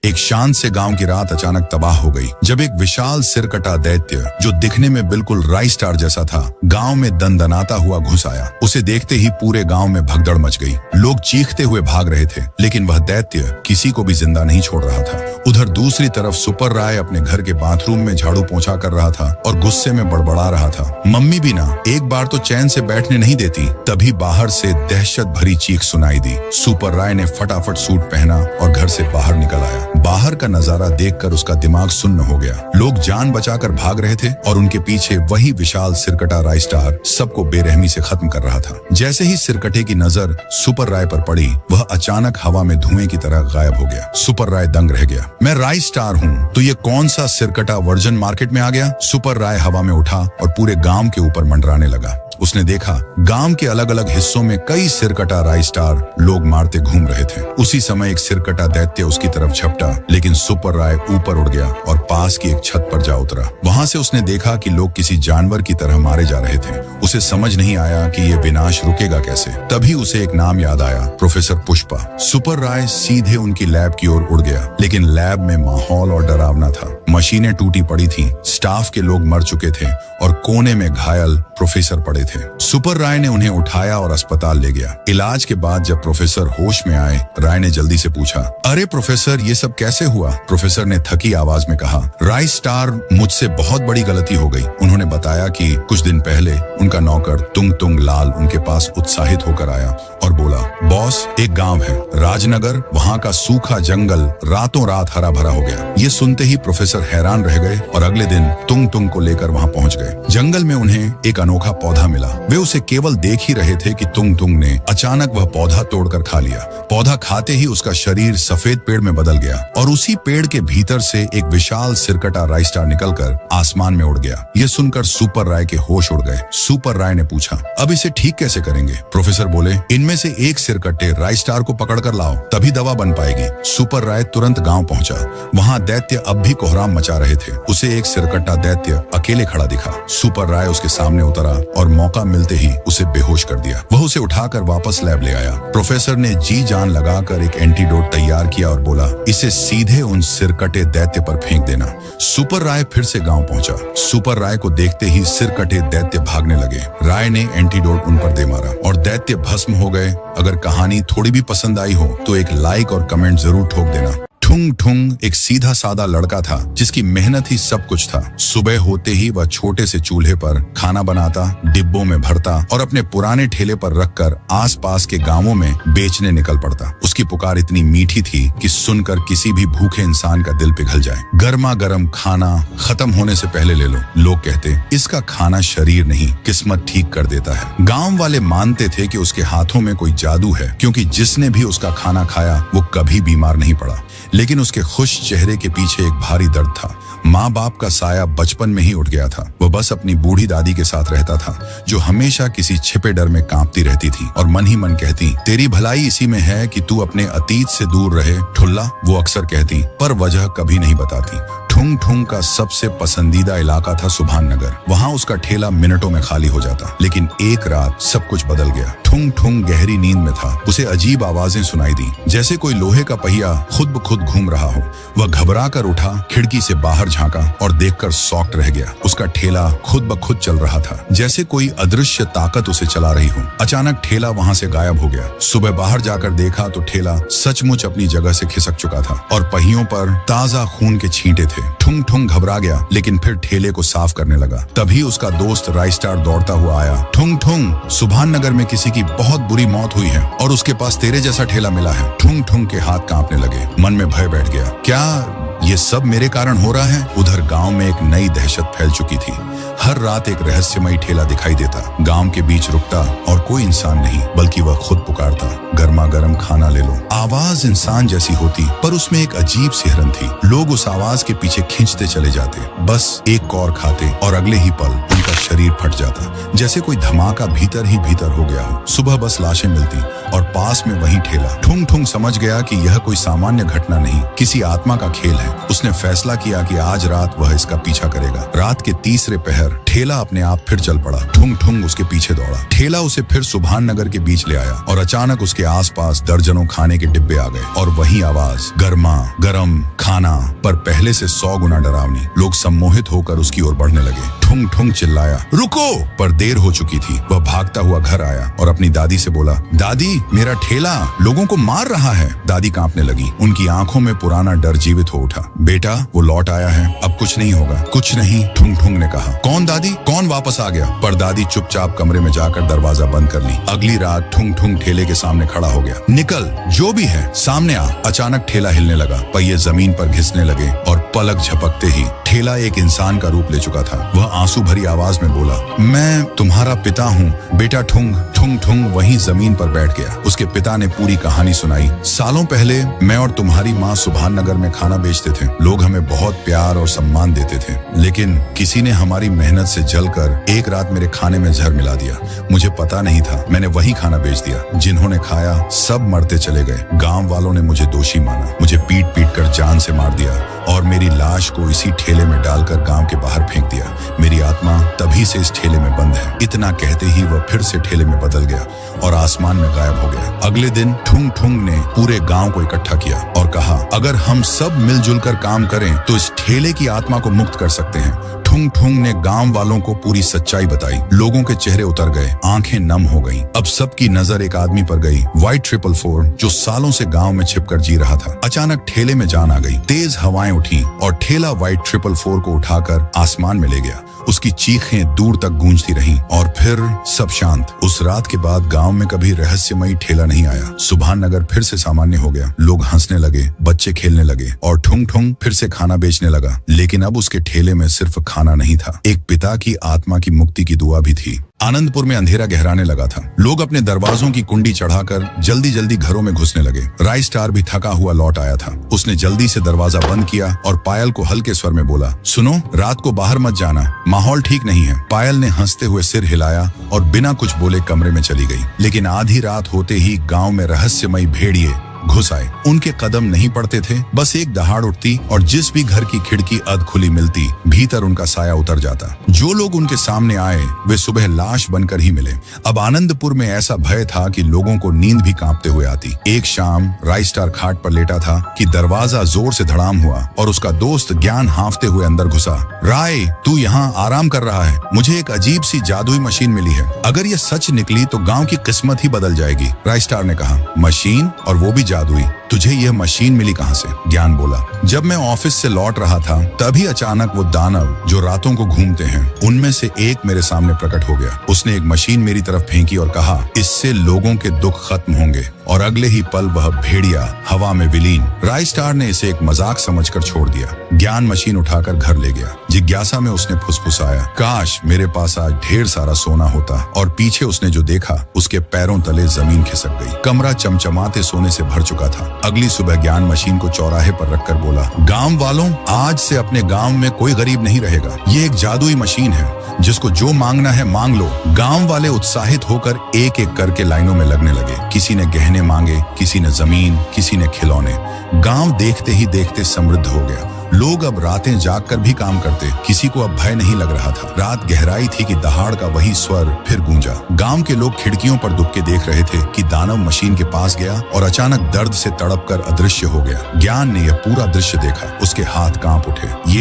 एक शांत से गांव की रात अचानक तबाह हो गई जब एक विशाल सिरकटा दैत्य जो दिखने में बिल्कुल राई स्टार जैसा था गांव में दंदनाता हुआ घुस आया। उसे देखते ही पूरे गांव में भगदड़ मच गई। लोग चीखते हुए भाग रहे थे, लेकिन वह दैत्य किसी को भी जिंदा नहीं छोड़ रहा था। उधर दूसरी तरफ सुपर राय अपने घर के बाथरूम में झाड़ू पोंछा कर रहा था और गुस्से में बड़बड़ा रहा था। मम्मी भी ना एक बार तो चैन से बैठने नहीं देती। तभी बाहर से दहशत भरी चीख सुनाई दी। सुपर राय ने फटाफट सूट पहना और घर से बाहर निकल आया। बाहर का नजारा देखकर उसका दिमाग सुन्न हो गया। लोग जान बचाकर भाग रहे थे और उनके पीछे वही विशाल सिरकटा राय स्टार सबको बेरहमी से खत्म कर रहा था। जैसे ही सिरकटे की नजर सुपर राय पर पड़ी, वह अचानक हवा में धुएं की तरह गायब हो गया। सुपर राय दंग रह गया। मैं राय स्टार हूँ तो ये कौन सा सिरकटा वर्जन मार्केट में आ गया? सुपर राय हवा में उठा और पूरे गांव के ऊपर मंडराने लगा। उसने देखा गांव के अलग अलग हिस्सों में कई सिरकटा राय स्टार लोग मारते घूम रहे थे। उसी समय एक सिरकटा दैत्य उसकी तरफ झपटा, लेकिन सुपर राय ऊपर उड़ गया और पास की एक छत पर जा उतरा। वहां से उसने देखा कि लोग किसी जानवर की तरह मारे जा रहे थे। उसे समझ नहीं आया कि ये विनाश रुकेगा कैसे। तभी उसे एक नाम याद आया, प्रोफेसर पुष्पा। सुपर राय सीधे उनकी लैब की ओर उड़ गया, लेकिन लैब में माहौल और डरावना था। मशीनें टूटी पड़ी थीं, स्टाफ के लोग मर चुके थे और कोने में घायल प्रोफेसर पड़े थे। सुपर राय ने उन्हें उठाया और अस्पताल ले गया। इलाज के बाद जब प्रोफेसर होश में आए, राय ने जल्दी से पूछा, अरे प्रोफेसर, ये सब कैसे हुआ? प्रोफेसर ने थकी आवाज में कहा, राय स्टार, मुझसे बहुत बड़ी गलती हो गई। उन्होंने बताया कि कुछ दिन पहले उनका नौकर तुंग तुंग लाल उनके पास उत्साहित होकर आया और बोला, बॉस, एक गांव है राजनगर, वहाँ का सूखा जंगल रातों रात हरा भरा हो गया। ये सुनते ही प्रोफेसर हैरान रह गए और अगले दिन तुंग तुंग को लेकर वहाँ पहुँच गए। जंगल में उन्हें एक अनोखा पौधा मिला। वे उसे केवल देख ही रहे थे कि तुंग तुंग ने अचानक वह पौधा तोड़कर खा लिया। पौधा खाते ही उसका शरीर सफेद पेड़ में बदल गया और उसी पेड़ के भीतर से एक विशाल सिरकटा राय स्टार निकलकर आसमान में उड़ गया। यह सुनकर सुपर राय के होश उड़ गए। सुपर राय ने पूछा, अब इसे ठीक कैसे करेंगे? प्रोफेसर बोले, इनमें से एक सिरकट्टे राय स्टार को पकड़ कर लाओ, तभी दवा बन पाएगी। सुपर राय तुरंत गांव पहुंचा। वहां दैत्य अब भी कोहराम मचा रहे थे। उसे एक सिरकट्टा दैत्य अकेले खड़ा दिखा। सुपर राय उसके सामने उतरा और मौका मिलते ही उसे बेहोश कर दिया। वह उसे उठाकर वापस लैब ले आया। प्रोफेसर ने जी जान लगाकर एक एंटीडोट तैयार किया और बोला, इसे सीधे उन सिरकटे दैत्य पर फेंक देना। सुपर राय फिर से गांव पहुंचा। सुपर राय को देखते ही सिरकटे दैत्य भागने लगे। राय ने एंटीडोट उन पर दे मारा और दैत्य भस्म हो गए। अगर कहानी थोड़ी भी पसंद आई हो तो एक लाइक और कमेंट जरूर ठोक देना। ठुंग ठुंग एक सीधा सादा लड़का था जिसकी मेहनत ही सब कुछ था। सुबह होते ही वह छोटे से चूल्हे पर खाना बनाता, डिब्बों में भरता और अपने पुराने ठेले पर रखकर आसपास के गांवों में बेचने निकल पड़ता। उसकी पुकार इतनी मीठी थी कि सुनकर किसी भी भूखे इंसान का दिल पिघल जाए। गर्मा गर्म खाना खत्म होने से पहले ले लो। लोग कहते, इसका खाना शरीर नहीं किस्मत ठीक कर देता है। गाँव वाले मानते थे कि उसके हाथों में कोई जादू है, क्योंकि जिसने भी उसका खाना खाया वो कभी बीमार नहीं पड़ा। लेकिन उसके खुश चेहरे के पीछे एक भारी दर्द था। माँ बाप का साया बचपन में ही उठ गया था। वह बस अपनी बूढ़ी दादी के साथ रहता था, जो हमेशा किसी छिपे डर में कांपती रहती थी और मन ही मन कहती, तेरी भलाई इसी में है कि तू अपने अतीत से दूर रहे ठुल्ला। वो अक्सर कहती, पर वजह कभी नहीं बताती। ठुंग ठुंग का सबसे पसंदीदा इलाका था सुभान नगर। वहाँ उसका ठेला मिनटों में खाली हो जाता। लेकिन एक रात सब कुछ बदल गया। ठुंग ठुंग गहरी नींद में था। उसे अजीब आवाजें सुनाई दी, जैसे कोई लोहे का पहिया खुद ब खुद घूम रहा हो। वह घबरा कर उठा, खिड़की से बाहर झांका और देखकर शॉक्ड रह गया। उसका ठेला खुद ब खुद चल रहा था, जैसे कोई अदृश्य ताकत उसे चला रही हो। अचानक ठेला वहाँ से गायब हो गया। सुबह बाहर जाकर देखा तो ठेला सचमुच अपनी जगह से खिसक चुका था और पहियों पर ताजा खून के छींटे थे। ठुंग ठुंग घबरा गया, लेकिन फिर ठेले को साफ करने लगा। तभी उसका दोस्त राय स्टार दौड़ता हुआ आया। ठुंग ठुंग, सुभान नगर में किसी की बहुत बुरी मौत हुई है और उसके पास तेरे जैसा ठेला मिला है। ठुंग ठुंग के हाथ कांपने लगे। मन में भय बैठ गया, क्या ये सब मेरे कारण हो रहा है? उधर गांव में एक नई दहशत फैल चुकी थी। हर रात एक रहस्यमयी ठेला दिखाई देता। गांव के बीच रुकता और कोई इंसान नहीं, बल्कि वह खुद पुकारता, गर्मा गर्म खाना ले लो। आवाज इंसान जैसी होती, पर उसमें एक अजीब सिहरन थी। लोग उस आवाज के पीछे खींचते चले जाते, बस एक कौर खाते और अगले ही पल उनका शरीर फट जाता, जैसे कोई धमाका भीतर ही भीतर हो गया हो। सुबह बस लाशें मिलती और पास में वही ठेला। ठुंग ठुंग समझ गया कि यह कोई सामान्य घटना नहीं, किसी आत्मा का खेल है। उसने फैसला किया कि आज रात वह इसका पीछा करेगा। रात के तीसरे पहर ठेला अपने आप फिर चल पड़ा। ठुंग ठुंग उसके पीछे दौड़ा। ठेला उसे फिर सुभान नगर के बीच ले आया और अचानक उसके आसपास दर्जनों खाने के डिब्बे आ गए और वही आवाज, गर्मा गर्म खाना, पर पहले से 100 गुना डरावनी। लोग सम्मोहित होकर उसकी ओर बढ़ने लगे। ठुंग ठुंग चिल्लाया, रुको! पर देर हो चुकी थी। वह भागता हुआ घर आया और अपनी दादी से बोला, दादी, मेरा ठेला लोगों को मार रहा है। दादी कांपने लगी। उनकी आंखों में पुराना डर जीवित हो उठा। बेटा, वो लौट आया है, अब कुछ नहीं होगा। कुछ नहीं, ठुंग ठुंग ने कहा। कौन दादी? कौन वापस आ गया? पर दादी चुपचाप कमरे में जाकर दरवाजा बंद कर ली। अगली रात ठुंग ठुंग ठेले के सामने खड़ा हो गया। निकल, जो भी है सामने आ। अचानक ठेला हिलने लगा, पहिए जमीन पर घिसने लगे और पलक झपकते ही ठेला एक इंसान का रूप ले चुका था। वह आंसू भरी आवाज में बोला, मैं तुम्हारा पिता हूँ। बेटा ठुंग। ठुंग ठुंग वहीं जमीन पर बैठ गया। उसके पिता ने पूरी कहानी सुनाई। सालों पहले मैं और तुम्हारी माँ सुभान नगर में खाना बेचते थे। लोग हमें बहुत प्यार और सम्मान देते थे, लेकिन किसी ने हमारी मेहनत से जलकर एक रात मेरे खाने में जहर मिला दिया। मुझे पता नहीं था, मैंने वही खाना बेच दिया। जिन्होंने खाया सब मरते चले गए। गांव वालों ने मुझे दोषी माना, मुझे पीट पीट कर जान से मार दिया और मेरी लाश को इसी ठेले में डालकर गांव के बाहर फेंक दिया। मेरी आत्मा तभी से इस ठेले में बंद है। इतना कहते ही वह फिर से ठेले में बदल गया और आसमान में गायब हो गया। अगले दिन ठुंग ठुंग ने पूरे गांव को इकट्ठा किया और कहा, अगर हम सब मिलजुल कर काम करें तो इस ठेले की आत्मा को मुक्त कर सकते हैं। ठुंग ठुंग ने गांव वालों को पूरी सच्चाई बताई। लोगों के चेहरे उतर गए, आंखें नम हो गईं। अब सबकी नजर एक आदमी पर गई, व्हाइट 444, जो सालों से गांव में छिपकर जी रहा था। अचानक ठेले में जान आ गई। तेज हवाएं उठी और ठेला व्हाइट 444 को उठाकर आसमान में ले गया। उसकी चीखें दूर तक गूंजती रहीं और फिर सब शांत। उस रात के बाद गांव में कभी रहस्यमयी ठेला नहीं आया। सुभान नगर फिर से सामान्य हो गया। लोग हंसने लगे, बच्चे खेलने लगे और ठुंग ठुंग फिर से खाना बेचने लगा। लेकिन अब उसके ठेले में सिर्फ खाना नहीं था, एक पिता की आत्मा की मुक्ति की दुआ भी थी। आनंदपुर में अंधेरा गहराने लगा था। लोग अपने दरवाजों की कुंडी चढ़ाकर जल्दी जल्दी घरों में घुसने लगे। राय स्टार भी थका हुआ लौट आया था। उसने जल्दी से दरवाजा बंद किया और पायल को हल्के स्वर में बोला, सुनो, रात को बाहर मत जाना, माहौल ठीक नहीं है। पायल ने हंसते हुए सिर हिलाया और बिना कुछ बोले कमरे में चली गई। लेकिन आधी रात होते ही गांव में रहस्यमयी भेड़िए घुस आए। उनके कदम नहीं पड़ते थे, बस एक दहाड़ उठती और जिस भी घर की खिड़की अध खुली मिलती, भीतर उनका साया उतर जाता। जो लोग उनके सामने आए वे सुबह लाश बनकर ही मिले। अब आनंदपुर में ऐसा भय था कि लोगों को नींद भी कांपते हुए आती। एक शाम राय स्टार खाट पर लेटा था कि दरवाजा जोर से धड़ाम हुआ और उसका दोस्त ज्ञान हांफते हुए अंदर घुसा। राय, तू यहाँ आराम कर रहा है? मुझे एक अजीब सी जादुई मशीन मिली है। अगर ये सच निकली तो गाँव की किस्मत ही बदल जाएगी। राय स्टार ने कहा, मशीन? और वो भी जादुई? तुझे यह मशीन मिली कहां से? ज्ञान बोला, जब मैं ऑफिस से लौट रहा था तभी अचानक वो दानव जो रातों को घूमते हैं उनमें से एक मेरे सामने प्रकट हो गया। उसने एक मशीन मेरी तरफ फेंकी और कहा, इससे लोगों के दुख खत्म होंगे। और अगले ही पल वह भेड़िया हवा में विलीन। राय स्टार ने इसे एक मजाक समझकर छोड़ दिया। ज्ञान मशीन उठाकर घर ले गया। जिज्ञासा में उसने फुसफुसाया, काश मेरे पास आज ढेर सारा सोना होता। और पीछे उसने जो देखा उसके पैरों तले जमीन खिसक गई। कमरा चमचमाते सोने से भर चुका था। अगली सुबह ज्ञान मशीन को चौराहे पर रखकर बोला, गांव वालों, आज से अपने गांव में कोई गरीब नहीं रहेगा। ये एक जादुई मशीन है, जिसको जो मांगना है मांग लो। गांव वाले उत्साहित होकर एक एक करके लाइनों में लगने लगे। किसी ने गहने मांगे, किसी ने जमीन, किसी ने खिलौने। गांव देखते ही देखते समृद्ध हो गया। लोग अब रातें जागकर भी काम करते। किसी को अब भय नहीं लग रहा था। रात गहराई थी कि दहाड़ का वही स्वर फिर गूंजा। गांव के लोग खिड़कियों पर दुबके देख रहे थे कि दानव मशीन के पास गया और अचानक दर्द से तड़पकर अदृश्य हो गया। ज्ञान ने यह पूरा दृश्य देखा। उसके हाथ कांप उठे।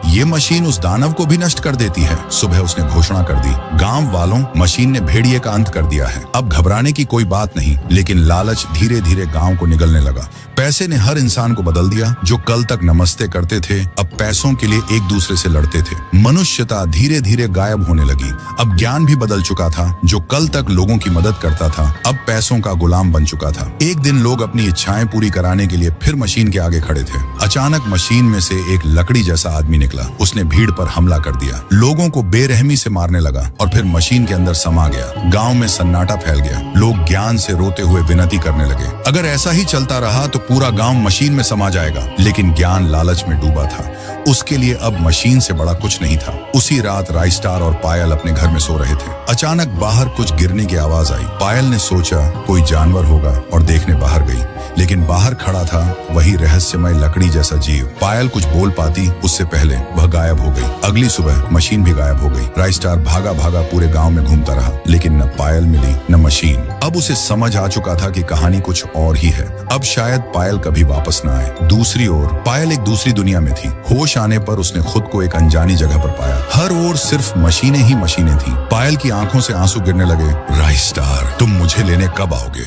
ये मशीन उस दानव को भी नष्ट कर देती है। सुबह उसने घोषणा कर दी, गांव वालों, मशीन ने भेड़िए का अंत कर दिया है। अब घबराने की कोई बात नहीं। लेकिन लालच धीरे धीरे गांव को निगलने लगा। पैसे ने हर इंसान को बदल दिया। जो कल तक नमस्ते करते थे अब पैसों के लिए एक दूसरे से लड़ते थे। मनुष्यता धीरे धीरे गायब होने लगी। अब ज्ञान भी बदल चुका था। जो कल तक लोगों की मदद करता था अब पैसों का गुलाम बन चुका था। एक दिन लोग अपनी इच्छाएं पूरी कराने के लिए फिर मशीन के आगे खड़े थे। अचानक मशीन में से एक लकड़ी जैसा आदमी निकला। उसने भीड़ पर हमला कर दिया। लोगों को बेरहमी से मारने लगा और फिर मशीन के अंदर समा गया। गांव में सन्नाटा फैल गया। लोग ज्ञान से रोते हुए विनती करने लगे, अगर ऐसा ही चलता रहा तो पूरा गांव मशीन में समा जाएगा। लेकिन ज्ञान लालच में डूबा था। उसके लिए अब मशीन से बड़ा कुछ नहीं था। उसी रात राइस्टार और पायल अपने घर में सो रहे थे। अचानक बाहर कुछ गिरने की आवाज आई। पायल ने सोचा कोई जानवर होगा और देखने बाहर गई, लेकिन बाहर खड़ा था वही रहस्यमय लकड़ी जैसा जीव। पायल कुछ बोल पाती उससे पहले वह गायब हो गई। अगली सुबह मशीन भी गायब हो गई। राइस्टार भागा भागा पूरे गांव में घूमता रहा, लेकिन न पायल मिली न मशीन। अब उसे समझ आ चुका था कि कहानी कुछ और ही है। अब शायद पायल कभी वापस न आए। दूसरी ओर पायल एक दूसरी दुनिया में थी। होश आने पर उसने खुद को एक अनजानी जगह पर पाया। हर ओर सिर्फ मशीनें ही मशीनें थी। पायल की आंखों से आंसू गिरने लगे। राइस्टार, तुम मुझे लेने कब आओगे?